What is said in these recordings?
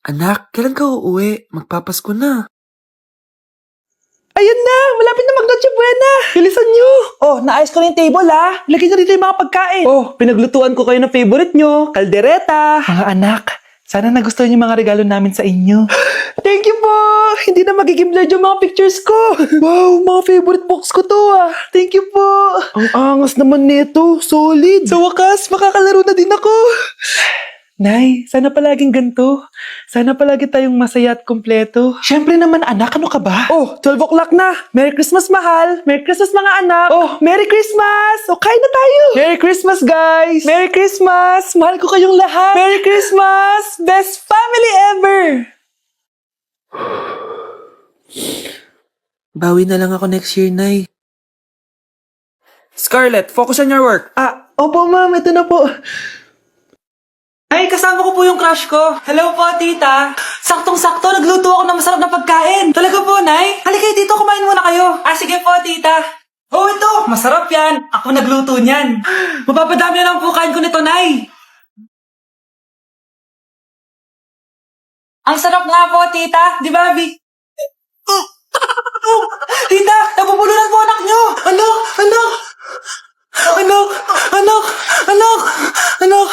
Anak, kailan ka uuwi? Magpapasko na. Ayan na! Malapit na mag-Noche Buena! Bilisan nyo! Oh, naayos ko na yung table ha! Lagyan nyo dito yung mga pagkain! Oh, pinaglutuan ko kayo ng favorite nyo, kaldereta! Mga anak, sana nagustuhan yung mga regalo namin sa inyo. Thank you po! Hindi na magiging blurred yung mga pictures ko! Wow, mga favorite box ko to ah! Thank you po! Ang angas naman nito, solid! Sa wakas, makakalaro na din ako! Nay, sana palaging ganito. Sana palagi tayong masaya at kompleto. Siyempre naman anak, ano ka ba? Oh, 12 o'clock na. Merry Christmas, mahal. Merry Christmas, mga anak. Oh, Merry Christmas. O, kain na tayo. Merry Christmas, guys. Merry Christmas. Mahal ko kayong lahat. Merry Christmas. Best family ever. Bawi na lang ako next year, Nay. Scarlett, focus on your work. Opo, ma'am. Ito na po. Ay, kasama ko po yung crush ko. Hello po, tita. Saktong-sakto, nagluto ako ng masarap na pagkain. Talaga po, Nay? Halika dito, kumain muna kayo. Sige po, tita. Oh, ito, masarap yan. Ako nagluto niyan. Mapapadami na lang po kain ko nito, Nay. Ang sarap nga po, tita. Di ba, Abby? Tita, nabubulunan po anak nyo. Anak, anak. Anak, anak, anak, anak.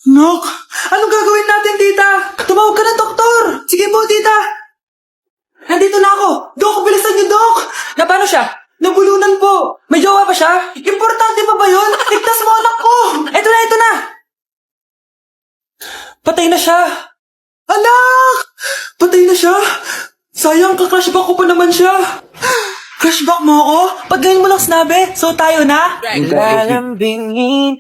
Nok, anong gagawin natin, tita? Tumawag ka ng doktor. Sige po, tita. Nandito na ako. Dok, bilisan niyo, Dok. Na paano siya? Nabulunan po. May jowa ba siya? Importante pa ba yun? Ligtas mo anak ko. Ito na, ito na. Patay na siya. Anak! Patay na siya. Sayang, ka-crushback ko pa naman siya. Crushback mo ako? Pag ngayon mo lang sinabi, so tayo na? Lalambingin.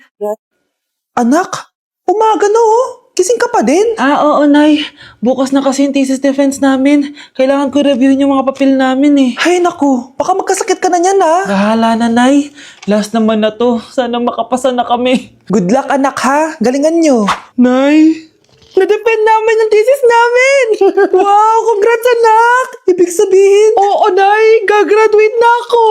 Anak, umaga na oh. Gising ka pa din? Oo, Nay. Bukas na kasi yung thesis defense namin. Kailangan ko reviewin yung mga papel namin eh. Ay naku, baka magkasakit ka na niyan ha. Bahala na, Nay. Last naman na to. Sana makapasa na kami. Good luck anak ha, galingan nyo. Nay, na-defend namin ang thesis namin. Wow, congrats anak. Ibig sabihin, oo Nay, gagraduate na ako.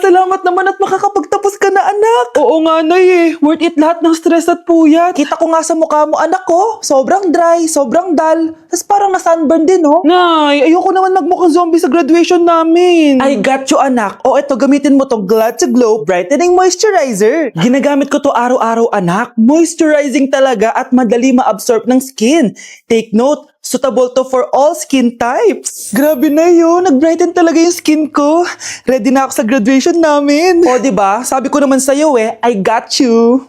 Salamat naman at makakapagtapos ka na anak. Oo nga Nay eh, worth it lahat ng stress at puyat. Kita ko nga sa mukha mo anak ko, sobrang dry, sobrang dull. Tapos parang na-sunburn din oh. Nay, ayoko naman magmukhang zombie sa graduation namin. I got you anak. O eto, gamitin mo tong Glad to Glow Brightening Moisturizer. Ginagamit ko to araw-araw anak. Moisturizing talaga at madali ma-absorb ng skin. Take note, suitable to for all skin types. Grabe na yun, nag-brighten talaga yung skin ko. Ready na ako sa graduation namin. O diba, sabi ko naman sa'yo I got you.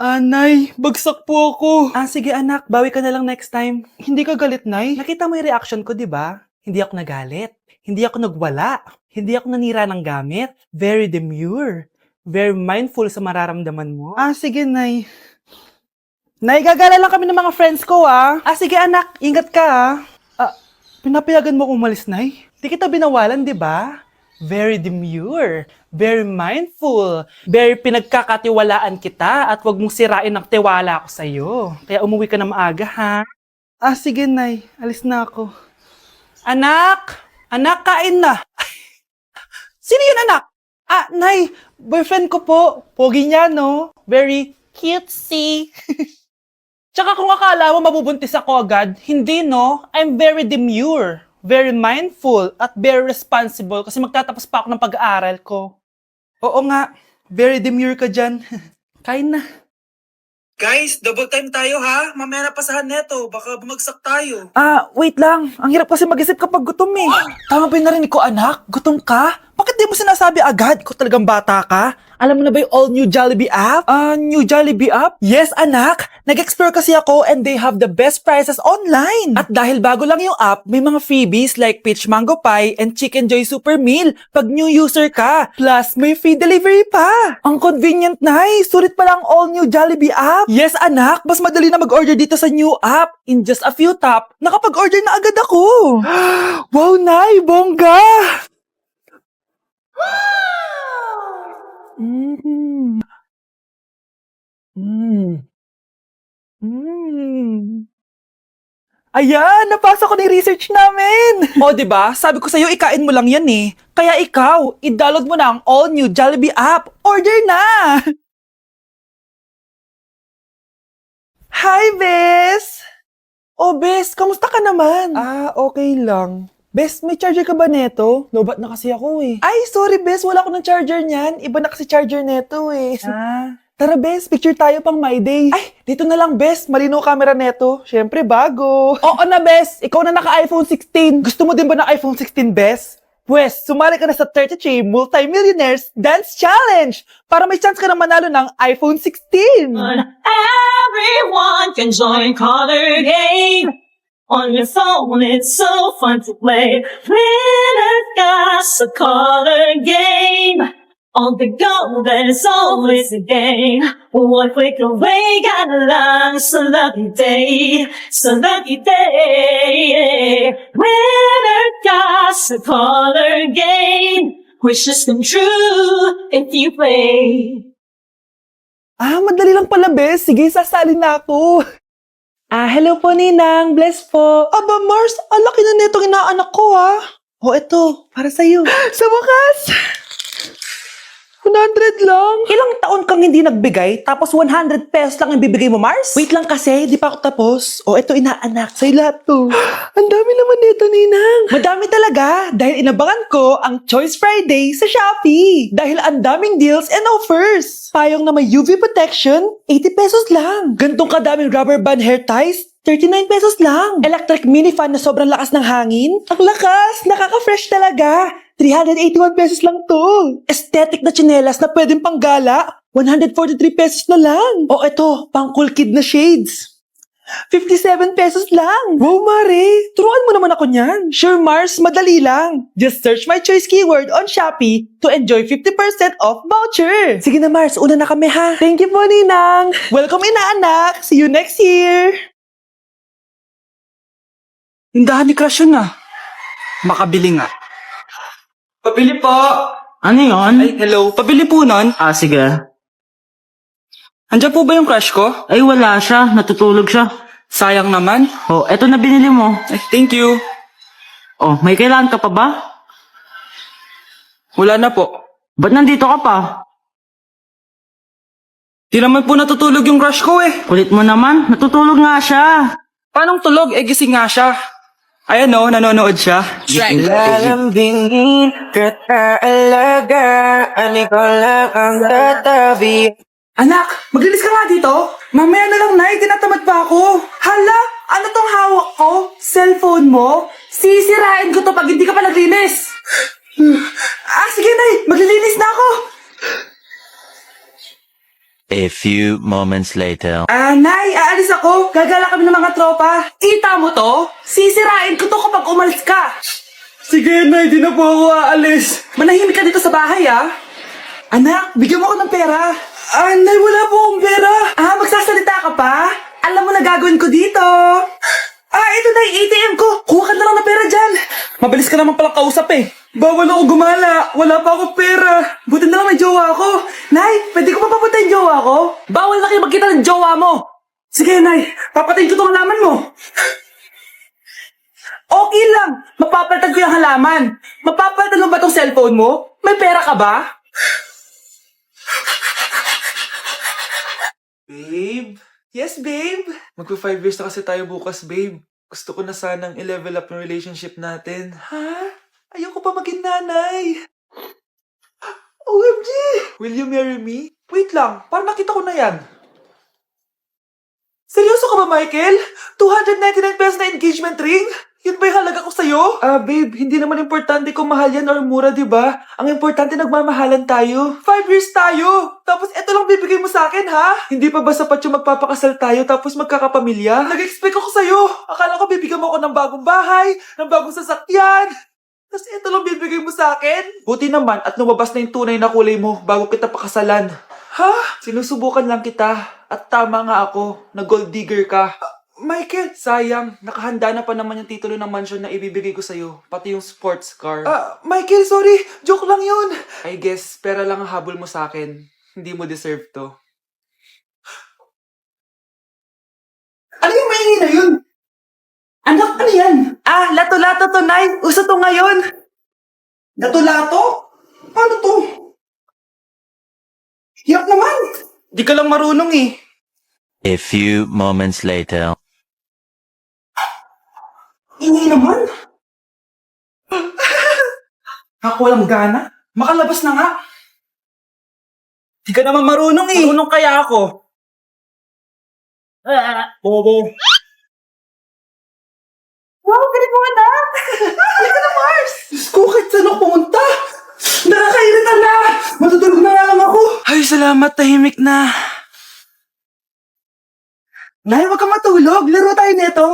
Nay, bagsak po ako. Sige anak, bawi ka na lang next time. Hindi ka galit, Nay? Nakita mo yung reaction ko, diba? Hindi ako nagalit. Hindi ako nagwala. Hindi ako nanira ng gamit. Very demure. Very mindful sa mararamdaman mo. Sige, Nay. Nay, gagala lang kami ng mga friends ko, sige, anak. Ingat ka, pinapayagan mo akong umalis, Nay? Di kita binawalan, di ba? Very demure. Very mindful. Very pinagkakatiwalaan kita at wag mong sirain ang tiwala ko sa'yo. Kaya umuwi ka na maaga, ha? Sige, Nay. Alis na ako. Anak! Anak, kain na! Sino yun, anak? Nay, boyfriend ko po. Pogi niya, no? Very cutesy. Tsaka kung akala mo mabubuntis ako agad, hindi no, I'm very demure, very mindful, at very responsible kasi magtatapos pa ako ng pag-aaral ko. Oo nga, very demure ka dyan. Kain na. Guys, double time tayo ha. Mamaya na pasahan neto. Baka bumagsak tayo. Wait lang. Ang hirap kasi mag-isip kapag gutom eh. Tama ba yung narinig ko, anak? Gutom ka? Bakit di mo sinasabi agad? Ikaw talagang bata ka? Alam mo na ba yung all-new Jollibee app? New Jollibee app? Yes, anak. Nag-explore kasi ako and they have the best prices online. At dahil bago lang yung app, may mga freebies like peach mango pie and chicken joy super meal pag new user ka. Plus, may free delivery pa. Ang convenient, Nay. Sulit pala ang all-new Jollibee app. Yes, anak. Mas madali na mag-order dito sa new app. In just a few tap, nakapag-order na agad ako. Wow, Nay. Bongga! Mm. Mm. Mm. Ayan, napasa ko na yung research namin. O, diba? Sabi ko sa'yo, ikain mo lang yan eh. Kaya ikaw, i-download mo na ang all-new Jollibee app. Order na! Hi, Bes! Oh, Bes, kamusta ka naman? Okay lang. Bes, may charger ka ba neto? Lobat na kasi ako eh. Ay, sorry Bes, wala ko ng charger niyan. Iba na kasi charger neto eh. Tara Bes, picture tayo pang My Day. Ay, dito na lang Bes, malino camera neto. Syempre bago. Oo na Bes, ikaw na naka-iPhone 16. Gusto mo din ba ng iPhone 16 Bes? Pwes, sumali ka na sa 33 Multi-Millionaires Dance Challenge para may chance ka na manalo ng iPhone 16. Everyone can join Color Game. On your phone, it's so fun to play. Winner's got a color game. On the go, there's always a game. One click away, got along, it's a lucky day. It's a lucky day. Winner got a color game. Wishes come true if you play. Madali lang pala, Bes. Sige, sasali na ako. Hello po, Ninang. Bless po. Aba, Mars, ang laki na netong inaanak ko, ha? Eto, para sa'yo. Sa wakas! 100 lang. Ilang taon kang hindi nagbigay, tapos 100 pesos lang ang bibigay mo, Mars? Wait lang kasi, di pa ako tapos. Eto, inaanak. Sa'yo lahat to. Ang dami naman nito, Ninang. Madami talaga, dahil inabangan ko ang Choice Friday sa Shopee. Dahil ang daming deals and offers. Payong na may UV protection, 80 pesos lang. Gantong kadaming rubber band hair ties, 39 pesos lang. Electric mini fan na sobrang lakas ng hangin. Ang lakas, nakaka-fresh talaga. 381 pesos lang to. Aesthetic na tsinelas na pwedeng panggala, 143 pesos na lang. Eto, pang cool kid na shades. 57 pesos lang. Wow, Mare. Turuan mo naman ako niyan. Sure, Mars. Madali lang. Just search my choice keyword on Shopee to enjoy 50% off voucher. Sige na, Mars. Una na kami, ha? Thank you po, Ninang. Welcome, inaanak. See you next year. Tindahan ni Crush yun ah. Makabili nga. Pabili po. Ano yun? Ay, hello. Pabili po nun. Sige. Andiyan po ba yung crush ko? Ay, wala siya. Natutulog siya. Sayang naman. Eto na binili mo. Ay, thank you. May kailangan ka pa ba? Wala na po. Ba't nandito ka pa? Di naman po natutulog yung crush ko eh. Kulit mo naman. Natutulog nga siya. Paanong tulog? Gising nga siya. Ayan o, nanonood siya. Lalambingin kita alagaan, ikaw lang ang tatabi. Anak, maglinis ka nga dito. Mamaya na lang, Nay. Tinatamad pa ako. Hala, ano tong hawak ko? Cellphone mo? Sisirain ko to pag hindi ka pa naglinis. Sige, Nay. Maglilinis na ako. A few moments later. Nay, aalis ako. Gagala kami ng mga tropa. Kita mo to? Sisirain ko to kapag umalis ka. Sige, Nay. Di na po ako aalis. Manahimik ka dito sa bahay, Anak, bigyan mo ako ng pera. Nay, wala po akong pera. Magsasalita ka pa? Alam mo na gagawin ko dito. Ito na yung ATM ko. Kuha ka na lang ng pera dyan. Mabilis ka naman palang kausap eh. Bawal ako gumala. Wala pa akong pera. Buti na lang may jowa ako. Nay, pwede ko pa papatay yung jowa ko? Bawal na kayo magkita ng jowa mo. Sige, Nay. Papatayin ko itong halaman mo. Okay lang. Mapapalitan ko yung halaman. Mapapalitan mo ba itong cellphone mo? May pera ka ba? Babe? Yes, babe? Magpa 5 years na kasi tayo bukas, babe. Gusto ko na sanang i-level up yung relationship natin. Ha? Ayoko pa maging nanay. OMG! Will you marry me? Wait lang, parang nakita ko na yan. Seryoso ka ba, Michael? 299 pesos na engagement ring? Yun ba yung halaga ko sa'yo? Babe, hindi naman importante kung mahal yan or mura, di ba? Ang importante, nagmamahalan tayo. 5 years tayo! Tapos eto lang bibigay mo sa akin, ha? Hindi pa ba sapat yung magpapakasal tayo tapos magkakapamilya? Nag-expect ako sa'yo! Akala ko bibigyan mo ako ng bagong bahay, ng bagong sasakyan. Tapos eto lang bibigay mo sa akin? Buti naman at lumabas na yung tunay na kulay mo bago kita pakasalan. Ha? Sinusubukan lang kita. At tama nga ako, na gold digger ka. Michael, sayang. Nakahanda na pa naman yung titulo ng mansion na ibibigay ko sa'yo. Pati yung sports car. Michael, sorry. Joke lang yun. I guess, pera lang ang habol mo sa akin. Hindi mo deserve to. Ano yung maingay na yun? Anak, ano yan? Lato-lato to, Nay. Uso to ngayon. Lato-lato? Paano to? Hirap naman. Di ka lang marunong eh. A few moments later. Ingay naman. Ako walang gana. Makalabas na nga. Di ka naman marunong eh. Marunong kaya ako. Bobo. Wow, galing mo anak! Halika na, Mars! Diyos ko, kahit saan ako pumunta! Nakakairita na! Matutulog na lang ako! Ay, salamat, tahimik na. Nay, wag kang matulog. Laro tayo nito.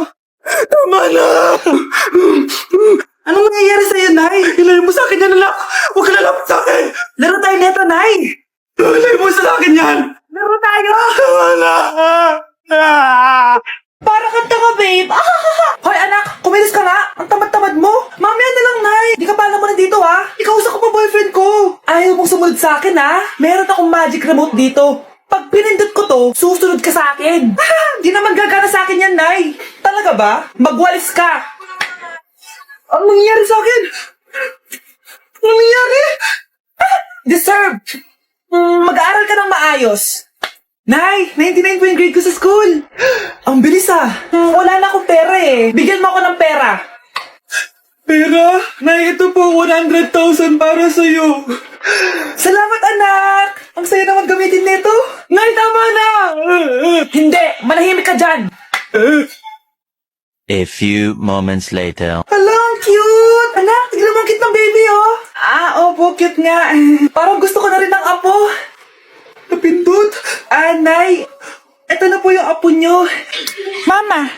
Tama na! Anong nangyayari sa'yo, Nay? Ilayo mo sa akin yan, anak! Huwag ka lalapit sa akin! Laro tayo nito, Nay! Ilayo mo sa akin yan! Laro tayo! Tama na! Para kang tanga, babe! Hoy, anak! Kumilos ka nga! Ang tamad-tamad mo! Mamaya na lang, Nay! Di ka pa alam mo nandito, ha? Ikausap ko pa boyfriend ko! Ayaw mong sumunod sa akin, ha? Meron akong magic remote dito. Pag pinindot ko to, susunod ka sa akin. Di naman gagana sa akin yan, Nay. Talaga ba? Magwalis ka. Ang nangyayari sa akin? Ang nangyayari? Deserve. Mag-aaral ka ng maayos. Nay, 99 po yung grade ko sa school. Ang bilis wala na akong pera eh. Bigyan mo ako ng pera. Pera? Nay, ito po 100,000 para sa'yo. Salamat, anak! Ang saya naman gamitin nito. Nay, tama na! Hindi, manahimik ka dyan. A few moments later. Hala, ang cute! Anak, tignan mo ang cute ng baby, oh. Opo, cute nga. Parang gusto ko na rin ng apo. Napindot. Nay, eto na po yung apo nyo. Mama,